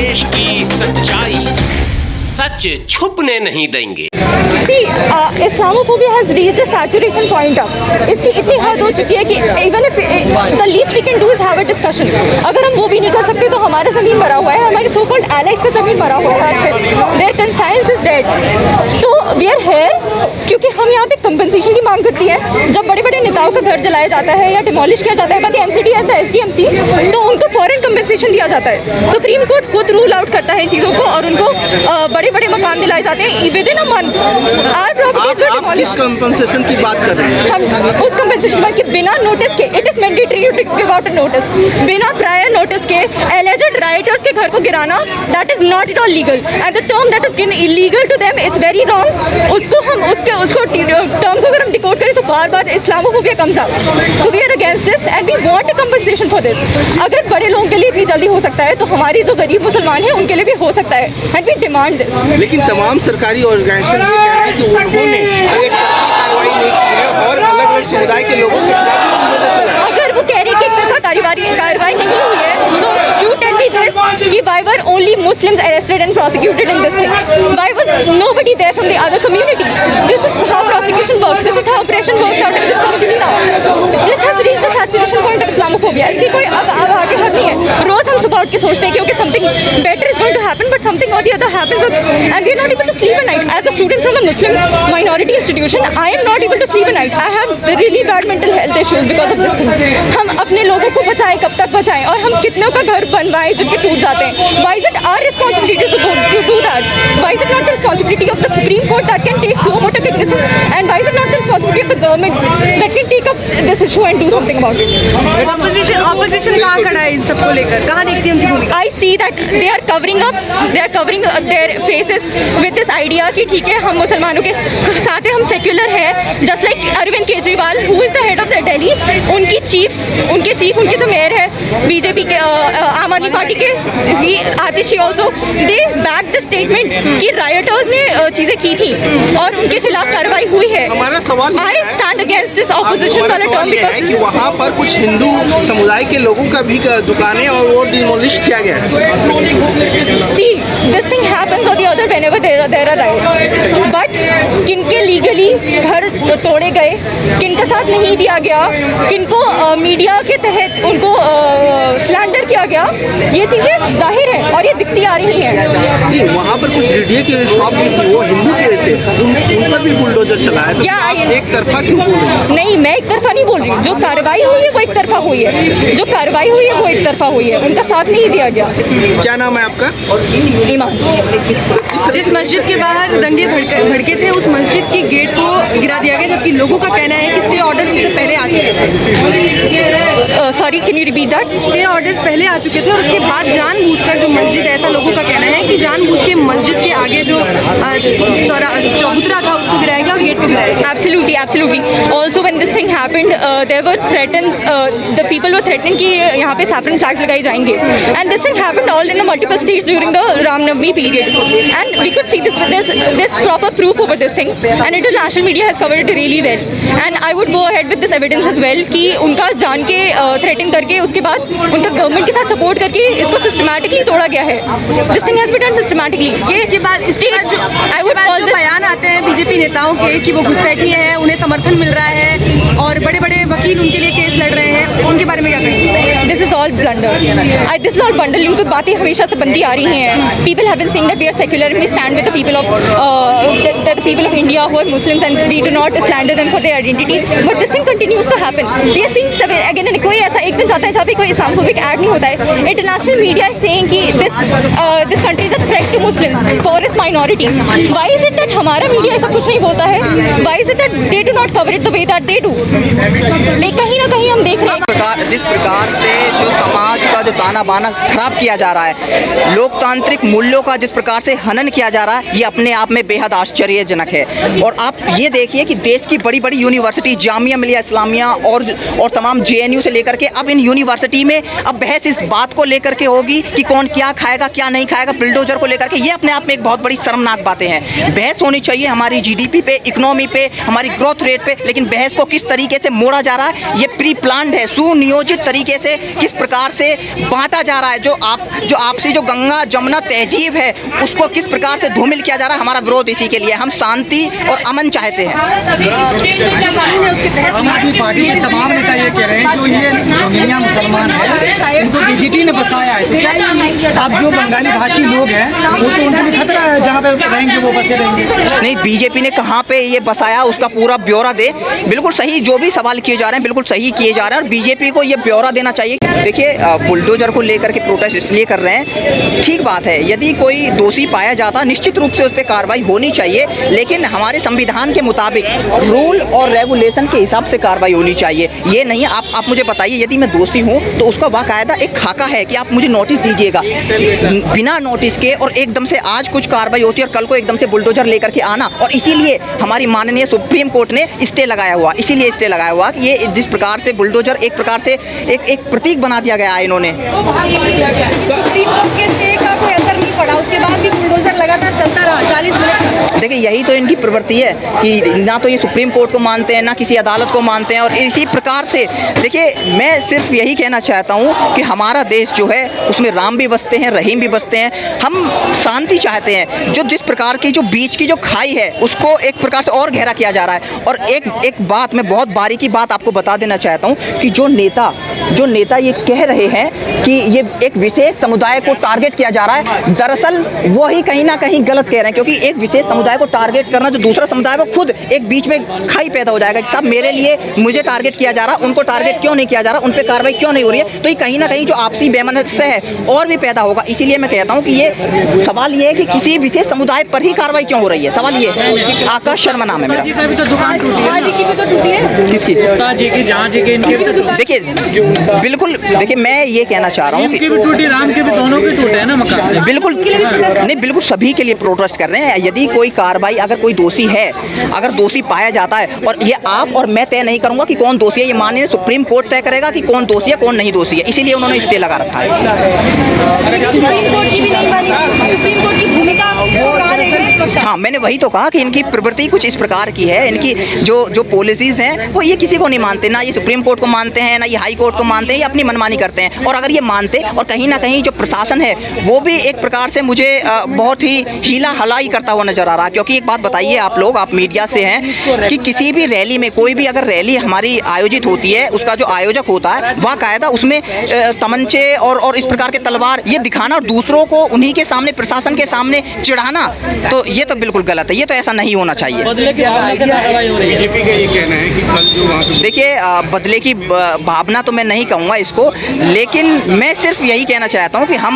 देश की सच्चाई सच छुपने नहीं देंगे। Islamophobia has reached a saturation point अब इसकी इतनी हद हो चुकी है कि even if the least we can do is have a discussion। अगर हम वो भी नहीं कर सकते तो हमारा ज़मीन मरा हुआ है, हमारे so called allies का ज़मीन मरा हुआ है, their conscience is dead। तो we are here क्योंकि हम यहाँ पे कंपनसेशन की मांग करती है। जब बड़े बड़े नेताओं का घर जलाया जाता है या डिमोलिश किया जाता है बाकी MCD या SDMC, तो उनको फॉरेन कंपनसेशन दिया जाता है। सुप्रीम कोर्ट खुद रूल आउट करता है इन चीज़ों को और उनको बड़े बड़े मकान दिलाए जाते हैं विद इन अ मंथ। आप किस कंपनसेशन की बात कर रहे हैं? हम उस कंपनसेशन की बात कि बिना नोटिस के, it is mandatory to give out a notice, बिना प्रायर नोटिस के एलिजेड राइटर्स के घर को गिराना, that is not at all legal and the term that is given illegal to them it's very wrong. उसको हम उसको टर्म को अगर हम डिकोड करें तो बार बार Islamophobia comes up. So we are against this and we want a compensation for this. अगर बड़े लोगों के लिए इतनी जल्दी हो सकता है तो हमारी जो गरीब मुसलमान हैं उनके लिए भी हो सकता है एंड वी डिमांड दिस। लेकिन तमाम सरकारी ऑर्गेनाइजेशन ये कह रहे हैं कि उन्होंने एक कार्रवाई नहीं की है और अलग अलग समुदाय के लोगों के खिलाफ भी उन्होंने चलाया। अगर वो कह रहे हैं कि एक तरफा कार्रवाई नहीं हुई है तो you tell me this कि why were only Muslims arrested and prosecuted in this thing? Why was nobody there from the other community? This is how prosecution works. This is how oppression works out in this community now. This has reached a saturation point of Islamophobia. इसकी कोई अब आगे हद नहीं है। रोज हम सुबह उठ के सोचते हैं कि okay something better is going to happen, but something or the other happens and we are not able to sleep at night. As a student from a Muslim minority institution, I am not able to sleep at night. I have really bad mental health issues because of this thing. हम अपने लोगों को बचाएं, कब तक बचाएं और हम कितनों का घर बनवाएं जिनके टूट जाते हैं। Why is it our responsibility to do that? Why is it not the responsibility of the Supreme Court that can take so much cognizance? And why is it not the responsibility of the government that can take up this issue and do something about it? Opposition कहाँ खड़ा है इन सबको लेकर? कहाँ देखती है उनकी भूमिका? I see that they are covering up their faces with this idea कि ठीक है हम मुसलमानों के साथ हैं, हम सेक्युलर हैं, just like Arvind Kejriwal who is the head of the Delhi, उनके चीफ उनके जो मेयर है बीजेपी के आम आदमी पार्टी के ही Atishi also they back the statement कि राइटर्स ने चीज़ें की थी और उनके खिलाफ कार्रवाई हुई है। हमारा सवाल I stand against this opposition वाला टर्म है कि वहाँ पर कुछ हिंदू समुदाय के लोगों का भी दुकानें और वो डिमोलिश किया गया है। See, this thing happens or the other whenever there are riots. But किनके लीगली घर तोड़े गए, किनके साथ नहीं दिया गया, किनको मीडिया के तहत उनको स्लैंडर किया गया, ये चीज़ें जाहिर है और ये दिखती आ रही हैं। वहाँ पर कुछ रेडियो के शॉप भी थी, वो हिंदू के थे, उन पर भी बुलडोजर चलाया, तो आप एक तरफा क्यों बोल रहे हैं? नहीं, मैं एक तरफा नहीं बोल रही। जो कार्रवाई हुई है वो एक तरफा हुई है, जो कार्रवाई हुई है वो एक तरफा हुई है, उनका साथ नहीं दिया गया। क्या नाम है आपका? ईमान। जिस मस्जिद के बाहर दंगे भड़के थे उस मस्जिद की गेट को गिरा दिया गया, जबकि लोगों का कहना है कि स्टे ऑर्डर इससे पहले आ चुके थे। Sorry, can you repeat that? Stay orders पहले आ चुके थे और उसके बाद जानबूझकर जो मस्जिद, ऐसा लोगों का कहना है कि जानबूझ के मस्जिद के आगे जो चौबूतरा था उसको गिराया गया और गेट को गिराया गया। Absolutely. Also, when this thing happened, there were threatens. The people were threatening कि यहाँ पे saffron flags लगाए जाएंगे. And this thing happened all in the multiple states during the Ram Navami period. And we could see this proper proof over this thing. And international media has covered it really well. And I would go ahead with this evidence as well कि उनका जान के threaten करके उसके बाद उनका government के साथ सपोर्ट करके इसको सिस्टमैटिकली तोड़ा गया है। This thing has been done systematically. ये इसके बाद states, I would call जो this बयान आते हैं बीजेपी नेताओं के कि वो घुसपैठी हैं, उन्हें समर्थन मिल रहा है और बड़े बड़े वकील उनके लिए केस लड़ रहे हैं, उनके बारे में क्या कहेंगे? This is all blunder. This is all blunder. इनको बातें हमेशा से बनती आ रही हैं. People have been saying that we are secular and we stand with the people of India who are Muslims and we do not slander them for their identity. But this thing continues to happen. We are seeing again and कोई ऐसा एक दिन चाहता है जहाँ पे कोई Islamophobic add नहीं होता है. International media is saying कि this country is a threat to Muslims, forest minorities. Why is it that हमारा मीडिया ऐसा कुछ नहीं बोलता है? Why is it that they do not cover it the way that they do? लेकिन कहीं ना कहीं हम देख रहे हैं जिस प्रकार से जो समाज का जो ताना बाना खराब किया जा रहा है, लोकतांत्रिक मूल्यों का जिस प्रकार से हनन किया जा रहा है, ये अपने आप में बेहद आश्चर्यजनक है। और आप ये देखिए कि देश की बड़ी बड़ी यूनिवर्सिटी, जामिया मिलिया इस्लामिया और तमाम JNU से लेकर के अब इन यूनिवर्सिटी में अब बहस इस बात को लेकर के होगी कि कौन क्या खाएगा क्या नहीं खाएगा, बुलडोजर को लेकर के। ये अपने आप में एक बहुत बड़ी शर्मनाक बातें हैं। बहस होनी चाहिए हमारी GDP पे, इकोनॉमी पे, हमारी ग्रोथ रेट पे, लेकिन बहस को किस तरीके से मोड़ा जा रहा है, ये प्री प्लान्ड है, सुनियोजित तरीके से किस प्रकार से बांटा जा रहा है, जो आपसी जो गंगा जमुना तहजीब है उसको किस प्रकार से धूमिल किया जा रहा है, हमारा विरोध इसी के लिए। हम शांति और अमन चाहते हैं। आम आदमी पार्टी के तमाम नेता ये कह रहे हैं जो ये रोहिंग्या मुसलमान है उनको बीजेपी ने बसाया है, तो क्या अब जो बंगाली भाषी लोग हैं वो तो उनके लिए खतरा है, जहाँ पे रहेंगे वो बसे रहेंगे। नहीं, बीजेपी ने कहाँ पे ये बसाया उसका पूरा ब्यौरा दे। बिल्कुल सही, जो भी सवाल किए जा रहे हैं बिल्कुल सही किए जा रहे हैं और बीजेपी को ये ब्यौरा देना चाहिए। देखिए, बुलडोजर को लेकर के प्रोटेस्ट इसलिए कर रहे हैं, ठीक बात है, यदि कोई दोषी पाया जाता निश्चित रूप से उस पर कार्रवाई होनी चाहिए, लेकिन हमारे संविधान के मुताबिक रूल और रेगुलेशन के हिसाब से कार्रवाई होनी चाहिए। ये नहीं आप मुझे बताइए, यदि मैं दोषी हूँ तो उसका बाकायदा एक खाका है कि आप मुझे नोटिस दीजिएगा, बिना नोटिस के और एकदम से आज कुछ कार्रवाई होती है और कल को एकदम से बुलडोजर लेकर के आना। और इसीलिए हमारी माननीय सुप्रीम कोर्ट ने स्टे लगाया हुआ, इसीलिए स्टे लगाया हुआ कि ये जिस प्रकार से बुलडोजर एक प्रकार से एक प्रतीक बना दिया गया है इन्होंने। सुप्रीम कोर्ट के स्टे का कोई असर नहीं पड़ा, उसके बाद भी बुलडोजर लगातार चलता रहा 40 मिनट तक। देखिए, यही तो इनकी प्रवृत्ति है कि ना तो ये सुप्रीम कोर्ट को मानते हैं, ना किसी अदालत को मानते हैं। और इसी प्रकार से देखिए, मैं सिर्फ यही कहना चाहता हूँ कि हमारा देश जो है उसमें राम भी बसते हैं, रहीम भी बसते हैं। हम शांति चाहते हैं, जो जिस प्रकार की जो बीच की जो खाई है उसको एक प्रकार से और गहरा किया जा रहा है। और एक बात मैं बहुत बारीकी बात आपको बता देना चाहता हूँ कि जो नेता ये कह रहे हैं कि ये एक विशेष समुदाय को टारगेट किया जा रहा है, दरअसल वो ही कहीं ना कहीं गलत कह रहे हैं, क्योंकि एक विशेष समुदाय को टारगेट करना, जो दूसरा समुदाय वो खुद एक बीच में खाई पैदा हो जाएगा कि साहब मेरे लिए मुझे टारगेट किया जा रहा, उनको टारगेट क्यों नहीं किया जा रहा, उन पर कार्रवाई क्यों नहीं हो रही है। तो ये कहीं ना कहीं जो आपसी बेमनस्य है और भी पैदा होगा। इसीलिए मैं कहता हूँ कि ये सवाल ये है कि किसी विशेष समुदाय पर ही कार्रवाई क्यों हो रही है, सवाल ये है। आकाश शर्मा नाम है मेरा। किसकी? देखिए, बिल्कुल, देखिए मैं ये कहना चाह रहा हूँ कि राम के भी दोनों के टूटे हैं ना मकान। बिल्कुल नहीं, बिल्कुल सभी के लिए प्रोटेस्ट कर रहे हैं। यदि कोई कार्रवाई, अगर कोई दोषी है, अगर दोषी पाया जाता है, और ये आप और मैं तय नहीं करूंगा कि कौन दोषी है, ये माननीय सुप्रीम कोर्ट तय करेगा कि कौन दोषी है कौन नहीं दोषी है, इसीलिए उन्होंने स्टे लगा रखा है। सुप्रीम कोर्ट की भी नहीं मानी, सुप्रीम कोर्ट की भूमिका को कहाँ देख रहे हैं इस वक्त? हाँ, मैंने वही तो कहा कि इनकी प्रवृत्ति कुछ इस प्रकार की है, इनकी जो पॉलिसीज हैं वो ये किसी को नहीं मानते, ना ये सुप्रीम कोर्ट को मानते हैं, ना ये हाई कोर्ट को मानते हैं, ये अपनी मनमानी करते हैं। और अगर ये मानते, और कहीं ना कहीं जो प्रशासन है वो भी एक प्रकार से मुझे बहुत ही हीला हलाई करता हुआ नजर आ रहा है। क्योंकि एक बात बताइए, आप मीडिया से हैं कि किसी भी रैली में, कोई भी अगर रैली हमारी आयोजित होती है, उसका जो आयोजक होता है वह कायदा उसमें तमंचे और इस प्रकार के तलवार ये दिखाना और दूसरों को उन्हीं के सामने, प्रशासन के सामने चिढ़ाना, तो ये तो बिल्कुल गलत है, ये तो ऐसा नहीं होना चाहिए। बीजेपी का ये कहना है कि कल जो वहाँ पे देखिए, बदले की भावना तो मैं नहीं कहूँगा इसको, लेकिन मैं सिर्फ यही कहना चाहता हूँ कि हम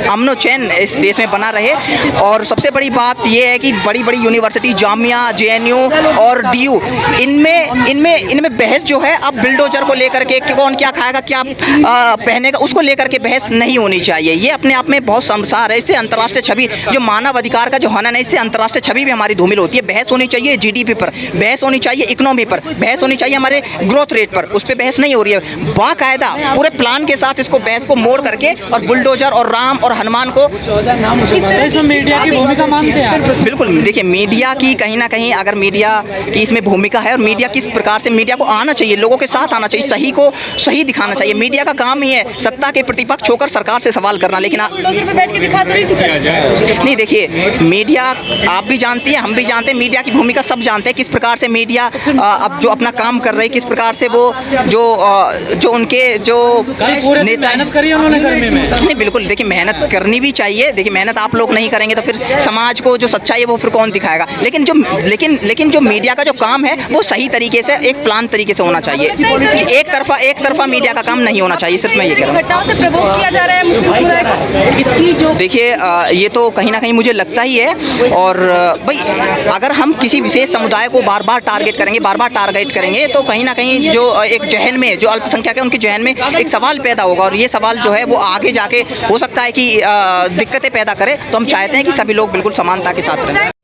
अमन चैन इस देश में बना रहे। और सबसे बड़ी बात यह है कि बड़ी बड़ी यूनिवर्सिटी, जामिया, JNU और DU, इनमें बहस जो है अब बुलडोजर को लेकर के, कौन क्या खाएगा, क्या पहनेगा, उसको लेकर के बहस नहीं होनी चाहिए। ये अपने आप में बहुत शर्मसार है। इससे अंतर्राष्ट्रीय छवि, जो मानव अधिकार का जो हनन है, इससे अंतर्राष्ट्रीय छवि भी हमारी धूमिल होती है। बहस होनी चाहिए GDP पर, बहस होनी चाहिए इकोनॉमी पर, बहस होनी चाहिए हमारे ग्रोथ रेट पर, उस पर बहस नहीं हो रही है। बाकायदा पूरे प्लान के साथ इसको बहस को मोड़ करके और बुलडोजर और राम और हनुमान को मीडिया की भूमिका मानते हैं। बिल्कुल, देखिए मीडिया की कहीं ना कहीं, अगर मीडिया की इसमें भूमिका है, और मीडिया किस प्रकार से, मीडिया को आना चाहिए, लोगों के साथ आना चाहिए, सही को सही दिखाना चाहिए। मीडिया का काम ही है सत्ता के प्रतिपक्ष होकर सरकार से सवाल करना, लेकिन नहीं, देखिए मीडिया आप भी जानती हैं, हम भी जानते हैं, मीडिया की भूमिका सब जानते हैं, किस प्रकार से मीडिया अब जो अपना काम कर रही है, किस प्रकार से वो जो उनके जो नेता, मेहनत करी उन्होंने करने में। नहीं, बिल्कुल, देखिए मेहनत करनी भी चाहिए। देखिए, मेहनत आप लोग नहीं करेंगे तो फिर समाज को जो सच्चाई है वो फिर कौन दिखाएगा। लेकिन जो मीडिया का जो काम है वो सही तरीके से, एक प्लान तरीके से होना चाहिए। एक तरफा मीडिया का काम नहीं होना चाहिए। सिर्फ मैं ये कह रहा हूँ, इसकी जो देखिए ये तो कहीं ना कहीं मुझे लगता ही है। और भाई, अगर हम किसी विशेष समुदाय को बार बार टारगेट करेंगे तो कहीं ना कहीं जो एक जहन में, जो अल्पसंख्यक है उनके जहन में एक सवाल पैदा होगा, और ये सवाल जो है वो आगे जाके हो सकता है कि दिक्कतें पैदा करे। तो हम चाहते हैं कि सभी लोग बिल्कुल समानता के साथ रहें।